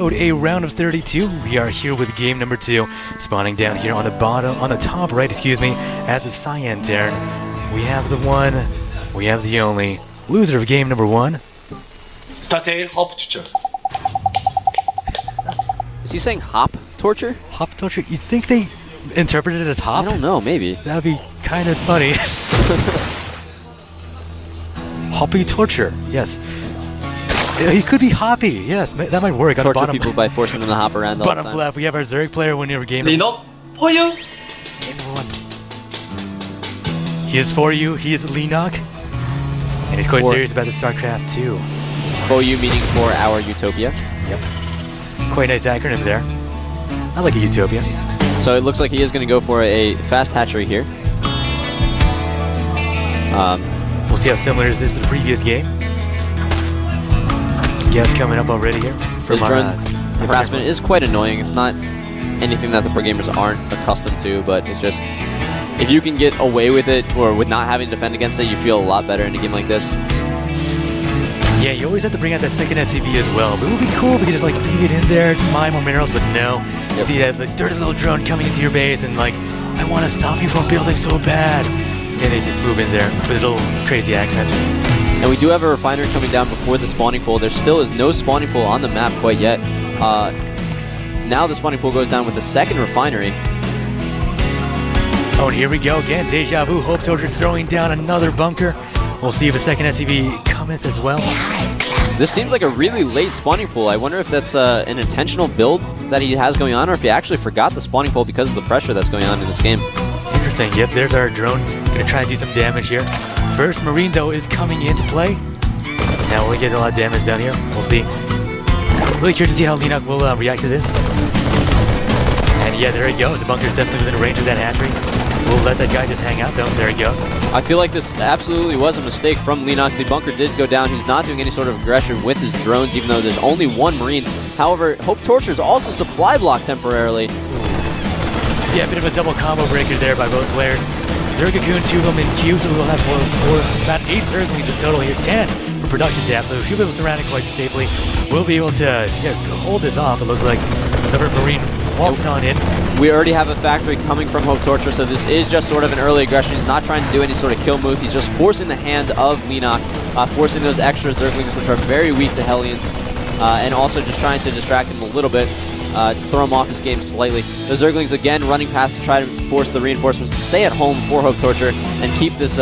episode, a round of 32. We are here with game number 2, spawning down here on the top right, as the Cyan Terran. We have the one, we have the only loser of game number 1. 스타테일 허프 추천. Is he saying hop torture? Hop torture? You think they interpreted it as hop? I don't know, maybe. That'd be kind of funny. Hoppy torture, yes. He could be hoppy, yes. That might work. Torture people by forcing them to hop around all the time. Bottom left, we have our Zerg player winning over game Leenock for you. Game number 1. He is for you. He is Leenock. And he's quite serious about the StarCraft 2. For you meaning for our Utopia. Yep. Quite a nice acronym there. I like a Utopia. So it looks like he is going to go for a fast hatchery here. We'll see how similar is this to the previous game. Guess coming up already here. His drone harassment is quite annoying. It's not anything that the pro gamers aren't accustomed to, but it's just, if you can get away with it or with not having to defend against it, you feel a lot better in a game like this. Yeah, you always have to bring out that second SCV as well. But it would be cool if you could just like leave it in there to mine more minerals, but no. You see that like, dirty little drone coming into your base and like, I want to stop you from building so bad. And they just move in there with a little crazy accent. And we do have a refinery coming down before the spawning pool. There still is no spawning pool on the map quite yet. Now the spawning pool goes down with the second refinery. Oh, and here we go again. Deja vu. Hope Torture throwing down another bunker. We'll see if a second SCV cometh as well. This seems like a really late spawning pool. I wonder if that's an intentional build that he has going on, or if he actually forgot the spawning pool because of the pressure that's going on in this game. Interesting. Yep, there's our drone. Gonna try and do some damage here. First Marine, though, is coming into play. Now we'll get a lot of damage down here. We'll see. Really curious to see how Leenock will react to this. And yeah, there he goes. The bunker's definitely within range of that hatchery. We'll let that guy just hang out, though. There he goes. I feel like this absolutely was a mistake from Leenock. The bunker did go down. He's not doing any sort of aggression with his drones, even though there's only one Marine. However, Hope Torture is also supply blocked temporarily. Yeah, a bit of a double combo breaker there by both players. Zerg-Cocoon, 2 of them in queue, so we'll have about 8 Zerglings in total here, 10 for production tab, so she'll be able to surround it quite safely. We'll be able to hold this off, it looks like. Another Marine waltzing on in. We already have a factory coming from Hope Torture, so this is just sort of an early aggression. He's not trying to do any sort of kill move. He's just forcing the hand of Leenock, forcing those extra Zerglings, which are very weak to Hellions, and also just trying to distract him a little bit. Throw him off his game slightly. The Zerglings again running past to try to force the reinforcements to stay at home for Hope Torture and keep this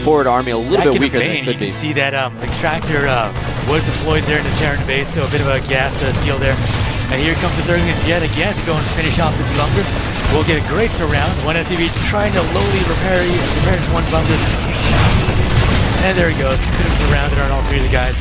forward army a little bit weaker than it could be. You can see that extractor was deployed there in the Terran base, so a bit of a gas steal there. And here comes the Zerglings yet again to go and finish off this bunker. We'll get a great surround. One SCV trying to lowly repair one bunker. And there he goes. Could have surrounded on all 3 of the guys.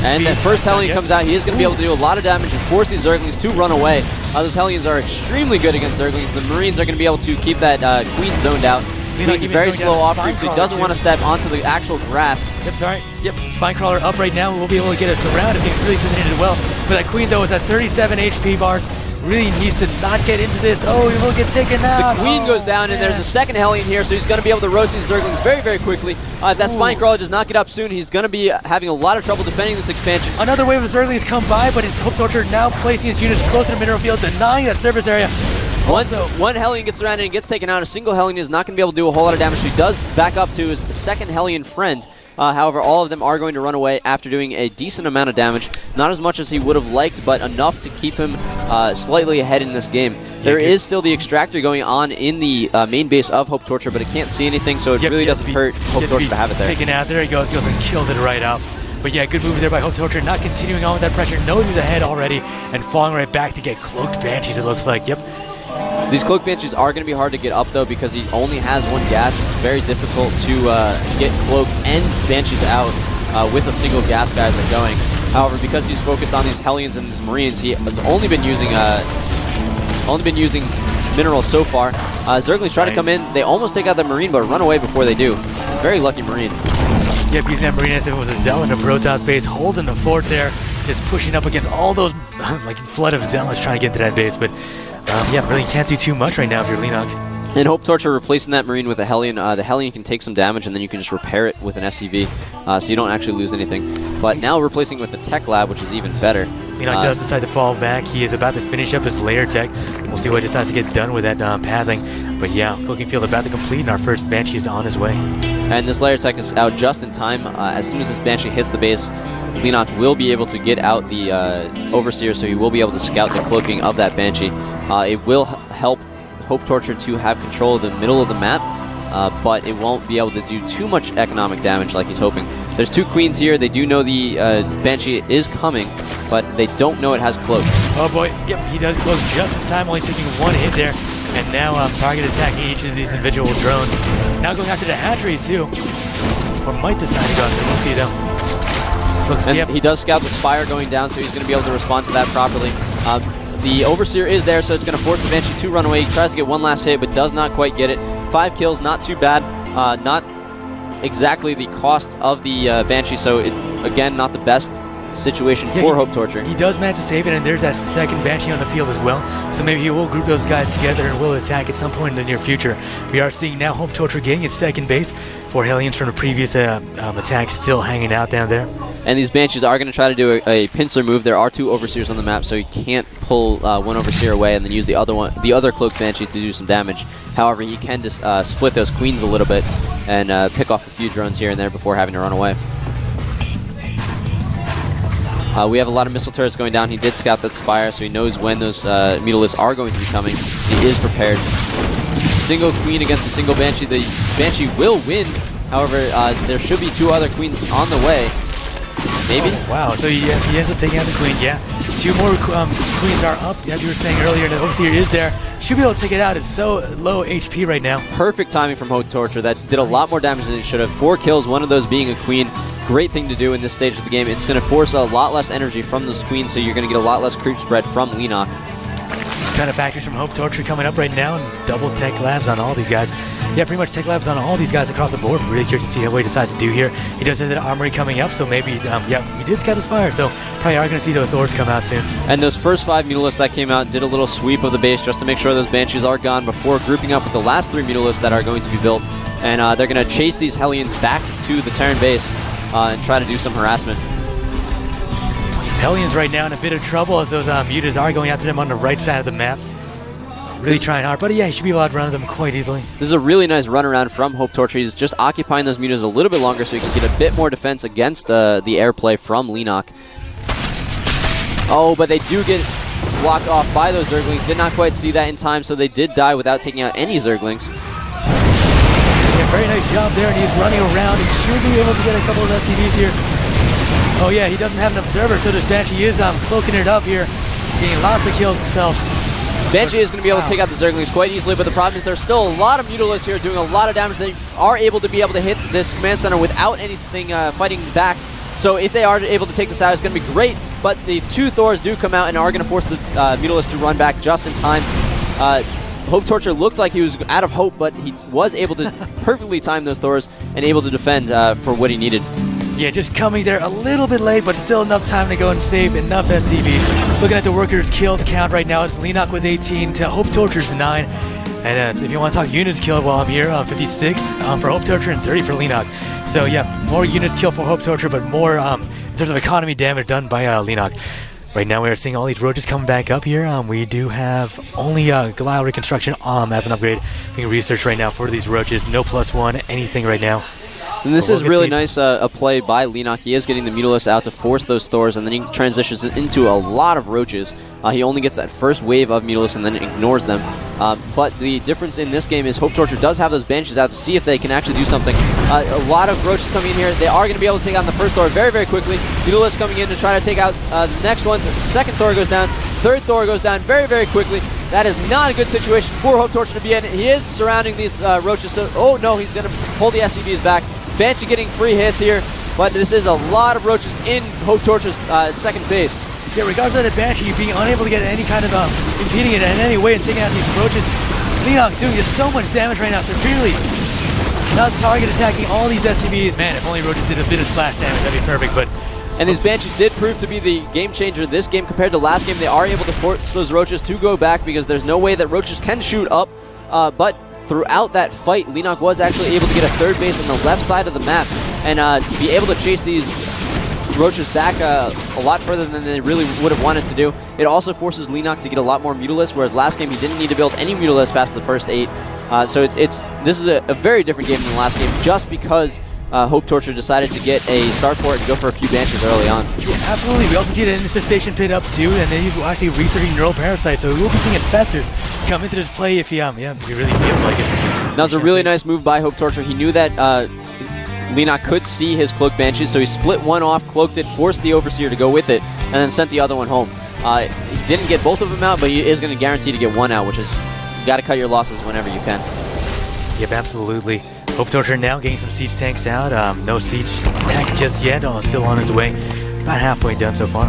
And that first Hellion comes out, he is going to be able to do a lot of damage and force these Zerglings to run away. Those Hellions are extremely good against Zerglings. The Marines are going to be able to keep that Queen zoned out. Queen very slow off creep, so he doesn't want to step onto the actual grass. Yep, sorry. Yep, Spinecrawler up right now. We'll be able to get a surround if he really positioned it well. But that Queen, though, is at 37 HP bars. Really needs to not get into this. Oh, he will get taken out. The Queen goes down, and there's a second Hellion here, so he's going to be able to roast these Zerglings very, very quickly. If that Spinecrawler does not get up soon, he's going to be having a lot of trouble defending this expansion. Another wave of Zerglings come by, but it's Hope Torture now placing his units close to the mineral field, denying that surface area. Once one Hellion gets surrounded and gets taken out, a single Hellion is not going to be able to do a whole lot of damage. So he does back up to his second Hellion friend. However, all of them are going to run away after doing a decent amount of damage. Not as much as he would have liked, but enough to keep him slightly ahead in this game. There is still the extractor going on in the main base of Hope Torture, but it can't see anything, so it really doesn't hurt Hope Torture to have it there. Taken out. There he goes and killed it right out. But yeah, good move there by Hope Torture, not continuing on with that pressure, knows he's ahead already, and falling right back to get cloaked Banshees, it looks like. Yep. These Cloak Banshees are going to be hard to get up, though, because he only has 1 gas. It's very difficult to get Cloak and Banshees out with a single gas guy as they're going. However, because he's focused on these Hellions and these Marines, he has only been using minerals so far. Zerglings try to come in. They almost take out the Marine, but run away before they do. Very lucky Marine. Yep, using that Marine as if it was a Zell in a Protoss base, holding the fort there, just pushing up against all those like flood of Zealots trying to get into that base. But yeah, really can't do too much right now if you're Leenock. And Hope Torture replacing that Marine with a Hellion. The Hellion can take some damage, and then you can just repair it with an SCV, so you don't actually lose anything. But now replacing with the Tech Lab, which is even better. Leenock does decide to fall back. He is about to finish up his layer tech. We'll see what he decides to get done with that pathing. But yeah, cooking field about to complete, and our first Banshee is on his way. And this layer tech is out just in time. As soon as this Banshee hits the base, Leenock will be able to get out the Overseer, so he will be able to scout the cloaking of that Banshee. It will help Hope Torture to have control of the middle of the map, but it won't be able to do too much economic damage like he's hoping. There's 2 queens here. They do know the Banshee is coming, but they don't know it has cloak. Oh boy, yep, he does cloak just in time, only taking 1 hit there. And now target attacking each of these individual drones. Now going after the hatchery too. Or might decide to go after, we'll see though. Looks, And yep. he does scout the Spire going down, so he's going to be able to respond to that properly. The Overseer is there, so it's going to force the Banshee to run away. He tries to get 1 last hit, but does not quite get it. 5 kills, not too bad. Not exactly the cost of the Banshee, so again, not the best situation for Hope Torture. He does manage to save it, and there's that second Banshee on the field as well. So maybe he will group those guys together and will attack at some point in the near future. We are seeing now Hope Torture getting his second base. 4 Hellions from the previous attack still hanging out down there. And these Banshees are going to try to do a pincer move. There are 2 Overseers on the map, so he can't pull 1 Overseer away and then use the other Cloaked Banshees to do some damage. However, he can just split those Queens a little bit and pick off a few drones here and there before having to run away. We have a lot of missile turrets going down. He did scout that Spire, so he knows when those Mutalisks are going to be coming. He is prepared. Single Queen against a single Banshee. The Banshee will win. However, there should be 2 other Queens on the way. Maybe? Oh, wow, so he ends up taking out the Queen, yeah. 2 more Queens are up, as you were saying earlier, and the Overseer is there. Should be able to take it out. It's so low HP right now. Perfect timing from Hope Torture. That did a lot more damage than it should have. 4 kills, 1 of those being a Queen. Great thing to do in this stage of the game. It's going to force a lot less energy from those Queens, so you're going to get a lot less creep spread from Leenock. Ton of factors from Hope Torture coming up right now, and double Tech Labs on all these guys. Yeah, pretty much Tech Labs on all these guys across the board. Really curious to see what he decides to do here. He does have the Armory coming up, so maybe, yeah, he did scout the Spire, so probably are going to see those Swords come out soon. And those first 5 Mutalisks that came out did a little sweep of the base just to make sure those Banshees are gone before grouping up with the last 3 Mutalisks that are going to be built. And they're going to chase these Hellions back to the Terran base and try to do some harassment. Hellions right now in a bit of trouble as those Mutas are going after them on the right side of the map. Really trying hard, but yeah, he should be able to run them quite easily. This is a really nice runaround from Hope Torture. He's just occupying those Mutas a little bit longer so he can get a bit more defense against the airplay from Leenock. Oh, but they do get blocked off by those Zerglings. Did not quite see that in time, so they did die without taking out any Zerglings. Yeah, very nice job there, and he's running around. He should be able to get a couple of SCVs here. Oh yeah, he doesn't have an observer, so this Banshee is cloaking it up here, getting lots of kills himself. Banshee is going to be able to take out the Zerglings quite easily, but the problem is there's still a lot of Mutalisks here doing a lot of damage. They are able to be able to hit this command center without anything fighting back. So if they are able to take this out, it's going to be great. But the 2 Thors do come out and are going to force the Mutalisks to run back just in time. Hope Torture looked like he was out of hope, but he was able to perfectly time those Thors and able to defend for what he needed. Yeah, just coming there a little bit late, but still enough time to go and save enough SCVs. Looking at the workers killed count right now, it's Leenock with 18 to Hope Torture's 9. And if you want to talk units killed while I'm here, 56 for Hope Torture and 30 for Leenock. So yeah, more units killed for Hope Torture, but more in terms of economy damage done by Leenock. Right now we are seeing all these roaches coming back up here. We do have only Goliath Reconstruction as an upgrade being researched right now for these roaches. No +1, anything right now. And this is really nice a play by Leenock. He is getting the Mutalisks out to force those Thors, and then he transitions into a lot of roaches. He only gets that first wave of Mutalisks and then ignores them. But the difference in this game is Hope Torture does have those Banshees out to see if they can actually do something. A lot of roaches coming in here. They are going to be able to take out the first Thor very, very quickly. Mutalisks coming in to try to take out the next one. The second Thor goes down. Third Thor goes down very, very quickly. That is not a good situation for Hope Torture to be in. He is surrounding these roaches. So, oh no, he's going to pull the SCVs back. Banshee getting free hits here, but this is a lot of roaches in Hope Torture's second base. Yeah, regardless of the Banshee being unable to get any kind of impeding it in any way and taking out these roaches, Leenock doing just so much damage right now, severely. Not target attacking all these SCVs. Man, if only roaches did a bit of splash damage, that'd be perfect, but... And these Banshees did prove to be the game changer this game compared to last game. They are able to force those roaches to go back because there's no way that roaches can shoot up, but throughout that fight, Leenock was actually able to get a third base on the left side of the map and be able to chase these Roaches back a lot further than they really would have wanted to do. It also forces Leenock to get a lot more Mutalisks, whereas last game he didn't need to build any Mutalisks past the first 8. So this is a very different game than the last game, just because Hope Torture decided to get a Starport and go for a few Banshees early on. Yeah, absolutely. We also see the Infestation pit up too, and then he's actually researching Neural Parasites, so we will be seeing Infestors come into this play if he really feels like it. That was a really nice move by Hope Torture. He knew that Leenock could see his Cloak Banshees, so he split one off, cloaked it, forced the Overseer to go with it, and then sent the other one home. He didn't get both of them out, but he is going to guarantee to get one out, which is, you got to cut your losses whenever you can. Yep, absolutely. Hope Torture now getting some siege tanks out. No siege tank just yet, still on its way. About halfway done so far.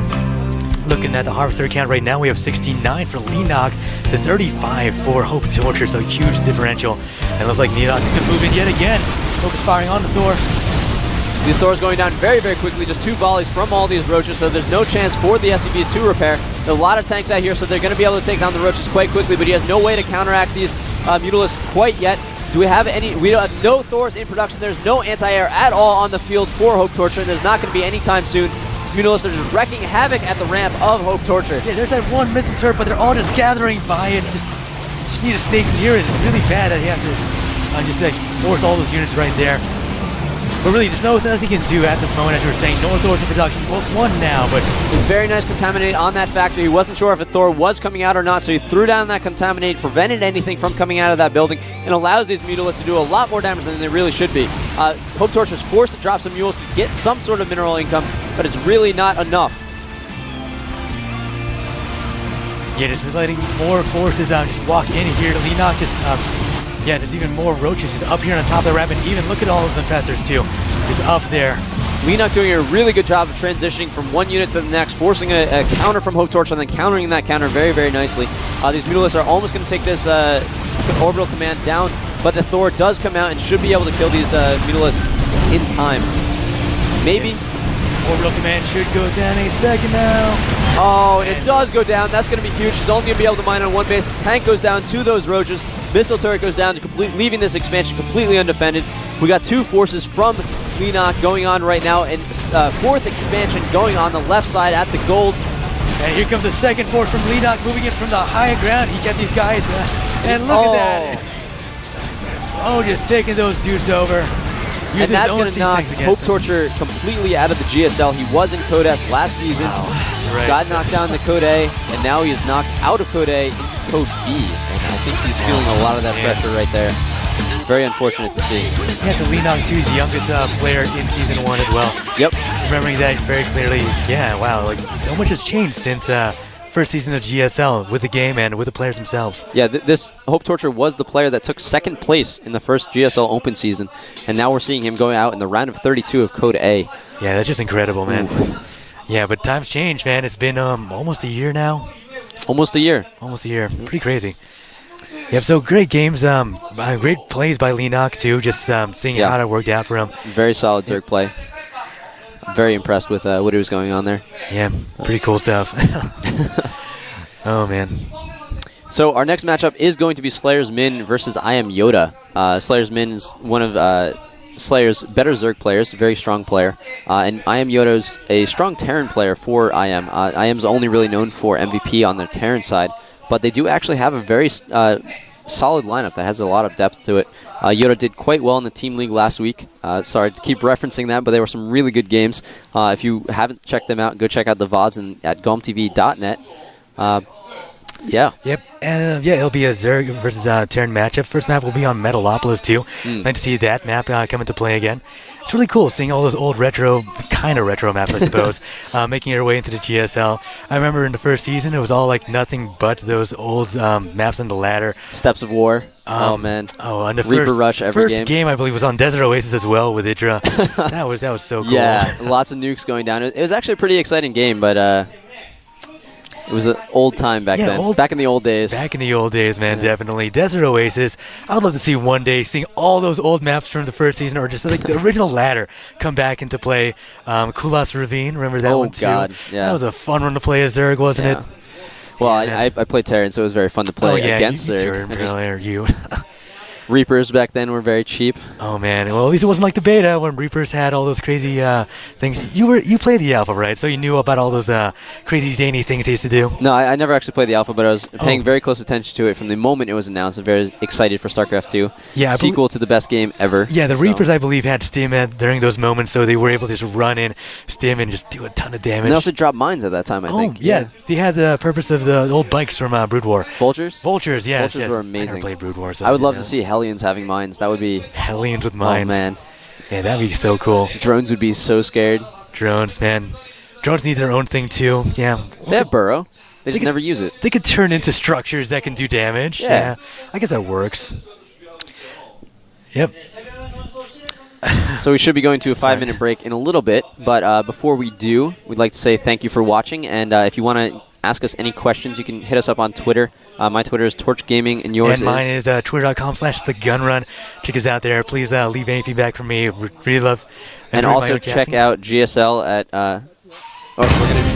Looking at the Harvester count right now, we have 69 for Leenock to 35 for Hope Torture, so huge differential. And it looks like Leenock is going to move in yet again. Hope is firing on the Thor. These Thors going down very, very quickly. Just 2 volleys from all these Roaches, so there's no chance for the SCVs to repair. There are a lot of tanks out here, so they're going to be able to take down the Roaches quite quickly, but he has no way to counteract these Mutalisks quite yet. Do we have any? We have no Thors in production. There's no anti-air at all on the field for Hope Torture, and there's not going to be any time soon. These Mutalisks are just wrecking havoc at the ramp of Hope Torture. Yeah, there's that one missing turret, but they're all just gathering by it. Just need to stay near it. It's really bad that he has to just force all those units right there. But really, there's nothing he can do at this moment, as you were saying. No Thors in production. Well, one now, but very nice Contaminate on that factory. He wasn't sure if a Thor was coming out or not, so he threw down that Contaminate, prevented anything from coming out of that building, and allows these Mutalisks to do a lot more damage than they really should be. Hope Torture is forced to drop some mules to get some sort of mineral income, but it's really not enough. yeah, just letting more forces just walk in here. Leenock just yeah, there's even more Roaches just up here on top of the ramp, and even look at all those Infestors too, just up there. Leenock doing a really good job of transitioning from one unit to the next, forcing a counter from Hope Torture and then countering that counter very, very nicely. These Mutalisks are almost going to take this orbital command down, but the Thor does come out and should be able to kill these Mutalisks in time. Maybe. Orbital command should go down any second now. Oh, it does go down. That's going to be huge. She's only going to be able to mine on one base. The tank goes down to those Roaches. Missile turret goes down, leaving this expansion completely undefended. We got 2 forces from Leenock going on right now, and 4th expansion going on the left side at the gold. And here comes the second force from Leenock, moving in from the higher ground. He got these guys, and look at that. Oh, just taking those dudes over. And that's going to knock Hope Torture completely out of the GSL. He was in Code S last season, got knocked down to Code A, and now he is knocked out of Code A into Code B. And I think he's feeling a lot of that pressure right there. Very unfortunate to see. Yeah, so Leenock too, the youngest player in Season 1 as well. Yep. Remembering that very clearly. Yeah, wow, like so much has changed since first season of GSL with the game and with the players themselves. Yeah, this Hope Torture was the player that took 2nd place in the first GSL Open season, and now we're seeing him going out in the round of 32 of Code A. Yeah, that's just incredible, man. Yeah, but times change, man. It's been almost a year now. Almost a year. Almost a year. Pretty crazy. Yep, so great games. Great plays by Leenock, too, just seeing how that worked out for him. Very solid Zerg play. Very impressed with what he was going on there. Yeah, pretty cool stuff. Oh, man. So our next matchup is going to be Slayer's Min versus I Am Yoda. Slayer's Min is one of Slayer's better Zerg players, very strong player. And I Am Yoda's a strong Terran player for I Am. I Am's only really known for MVP on their Terran side, but they do actually have a very solid lineup that has a lot of depth to it. Yoda did quite well in the team league last week. Sorry to keep referencing that, but there were some really good games. If you haven't checked them out, go check out the VODs at gomtv.net. Yeah. Yep. And yeah, it'll be a Zerg versus Terran matchup. First map will be on Metalopolis too. Nice to see that map come into play again. It's really cool seeing all those old kind of retro maps, I suppose, making their way into the GSL. I remember in the first season, it was all like nothing but those old maps on the ladder. Steps of War. Oh man. Oh, and the Reaper Rush every first game I believe was on Desert Oasis as well with Idra. that was so cool. Yeah, lots of nukes going down. It was actually a pretty exciting game, but it was an old time back then. Back in the old days. Back in the old days, man, definitely. Desert Oasis. I would love to see one day seeing all those old maps from the first season, or just like the original ladder come back into play. Kulas Ravine, remember that one too? Oh, God, yeah. That was a fun one to play as Zerg, wasn't it? Well, I played Terran, so it was very fun to play against Zerg. You. Reapers back then were very cheap. Oh man, well at least it wasn't like the beta when Reapers had all those crazy things. You played the alpha, right? So you knew about all those crazy zany things they used to do. No, I never actually played the alpha, but I was paying Oh. very close attention to it from the moment it was announced. I'm very excited for StarCraft 2. Yeah, Sequel to the best game ever. Yeah, the so. Reapers I believe had stim during those moments, so they were able to just run in, stim, and just do a ton of damage. And they also dropped mines at that time, I think. Yeah, they had the purpose of the old bikes from Brood War. Vultures? Vultures, yes. Vultures yes. were I never amazing. played Brood War, so I would love yeah. to see Hellions having mines. That would be... Hellions with mines. Oh, man. Yeah, that'd be so cool. Drones would be so scared. Drones, man. Drones need their own thing, too. Yeah. They have burrow. They just could- never use it. They could turn into structures that can do damage. Yeah. I guess that works. Yep. So we should be going to a 5-minute break in a little bit, but before we do, we'd like to say thank you for watching, and if you want to ask us any questions, you can hit us up on Twitter. My Twitter is Torch Gaming, and yours And mine is twitter.com/thegunrun. Check us out there. Please leave any feedback from me. Really love. And enjoy my also own check casting. out GSL at... we're going to